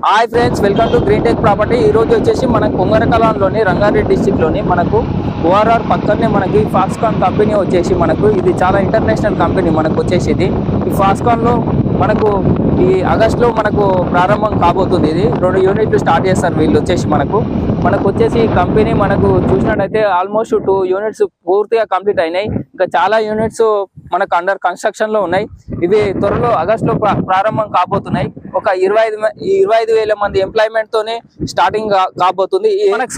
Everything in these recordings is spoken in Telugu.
Hi friends, welcome to green tech property. ఈ రోజు వచ్చేసి మన కొంగరకలాన్లోని రంగారెడ్డి డిస్టిక్లోని మనకు ఓఆర్ఆర్ పక్కనే మనకి ఫాక్స్కాన్ కంపెనీ వచ్చేసి మనకు ఇది చాలా ఇంటర్నేషనల్ కంపెనీ మనకు వచ్చేసి ఇది. ఈ ఫాక్స్కాన్లో మనకు ఈ ఆగస్టులో మనకు ప్రారంభం కాబోతుంది. ఇది 2 యూనిట్లు స్టార్ట్ చేస్తారు వీళ్ళు వచ్చేసి మనకు వచ్చేసి ఈ కంపెనీ మనకు చూసినట్టయితే ఆల్మోస్ట్ 2 యూనిట్స్ పూర్తిగా కంప్లీట్ అయినాయి. ఇంకా చాలా యూనిట్స్ మనకు అండర్ కన్స్ట్రక్షన్లో ఉన్నాయి. ఇవి త్వరలో ఆగస్టులో ప్రారంభం కాబోతున్నాయి. ఒక 25,000 మంది ఎంప్లాయ్మెంట్ తోనే స్టార్టింగ్ కాబోతుంది. మనకు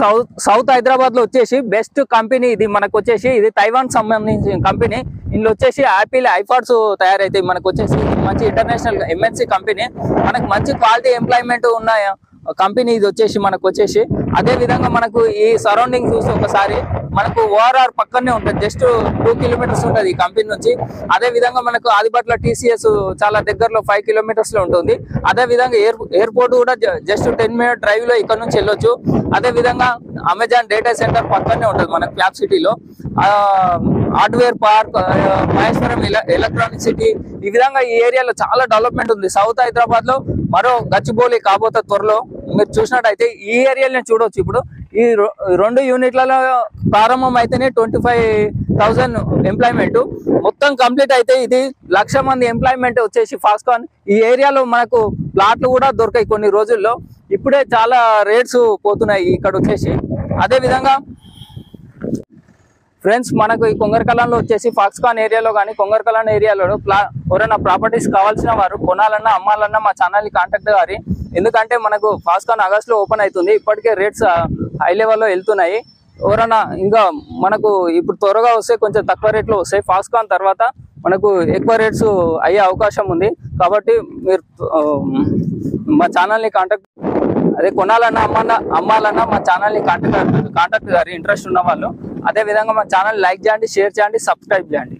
సౌత్ హైదరాబాద్ లో వచ్చేసి బెస్ట్ కంపెనీ ఇది. మనకు వచ్చేసి ఇది తైవాన్ సంబంధించిన కంపెనీ. ఇందులో వచ్చేసి యాపిల్ ఐపాడ్స్ తయారైతాయి. మనకు వచ్చేసి మంచి ఇంటర్నేషనల్ ఎంఎన్సి కంపెనీ. మనకు మంచి క్వాలిటీ ఎంప్లాయ్మెంట్ ఉన్న కంపెనీ ఇది వచ్చేసి మనకు వచ్చేసి. అదే విధంగా మనకు ఈ సరౌండింగ్ చూసి ఒకసారి మనకు ఓఆర్ఆర్ పక్కనే ఉంటుంది. జస్ట్ 2 కిలోమీటర్స్ ఉంటుంది ఈ కంపెనీ నుంచి. అదే విధంగా మనకు ఆదిబట్ల టీసీఎస్ చాలా దగ్గరలో 5 కిలోమీటర్స్ లో ఉంటుంది. అదే విధంగా ఎయిర్పోర్ట్ కూడా జస్ట్ 10 మినిట్ డ్రైవ్ లో ఇక్కడ నుంచి వెళ్ళొచ్చు. అదే విధంగా అమెజాన్ డేటా సెంటర్ పక్కనే ఉంటుంది మనకు క్యాప్ సిటీలో. Hardware park, Maheshwaram electronic city, ఈ విధంగా ఈ ఏరియాలో చాలా డెవలప్మెంట్ ఉంది. సౌత్ హైదరాబాద్ లో మరో గచ్చిబౌలి కాబోతే త్వరలో. మీరు చూసినట్టయితే ఈ ఏరియాలో చూడవచ్చు. ఇప్పుడు ఈ 2 యూనిట్లలో ప్రారంభం అయితేనే 25,000 ఎంప్లాయ్మెంట్ మొత్తం కంప్లీట్ అయితే ఇది 1,00,000 మంది ఎంప్లాయ్మెంట్ వచ్చేసి ఫాక్స్కాన్. ఈ ఏరియాలో మనకు ప్లాట్లు కూడా దొరికాయి కొన్ని రోజుల్లో. ఇప్పుడే చాలా రేట్స్ పోతున్నాయి ఇక్కడ వచ్చేసి. అదే విధంగా ఫ్రెండ్స్, మనకు ఈ కొంగరకలాన్లో వచ్చేసి ఫాక్స్కాన్ ఏరియాలో కానీ కొంగరకలాన్ ఏరియాలో ఎవరైనా ప్రాపర్టీస్ కావాల్సిన వారు కొనాలన్నా అమ్మాలన్నా మా ఛానల్ని కాంటాక్ట్ గారి. ఎందుకంటే మనకు ఫాక్స్కాన్ ఆగస్టులో ఓపెన్ అవుతుంది. ఇప్పటికే రేట్స్ హై లెవెల్లో వెళ్తున్నాయి. ఎవరైనా ఇంకా మనకు ఇప్పుడు త్వరగా వస్తే కొంచెం తక్కువ రేట్లో వస్తాయి. ఫాక్స్కాన్ తర్వాత మనకు ఎక్కువ రేట్స్ అయ్యే అవకాశం ఉంది. కాబట్టి మీరు మా ఛానల్ని కాంటాక్ట్ అదే కొనాలన్నా అమ్మాలన్నా మా ఛానల్ని కాంటాక్ట్ గారి ఇంట్రెస్ట్ ఉన్న వాళ్ళు. అదే విధంగా మా ఛానల్ లైక్ చేయండి, షేర్ చేయండి, సబ్స్క్రైబ్ చేయండి.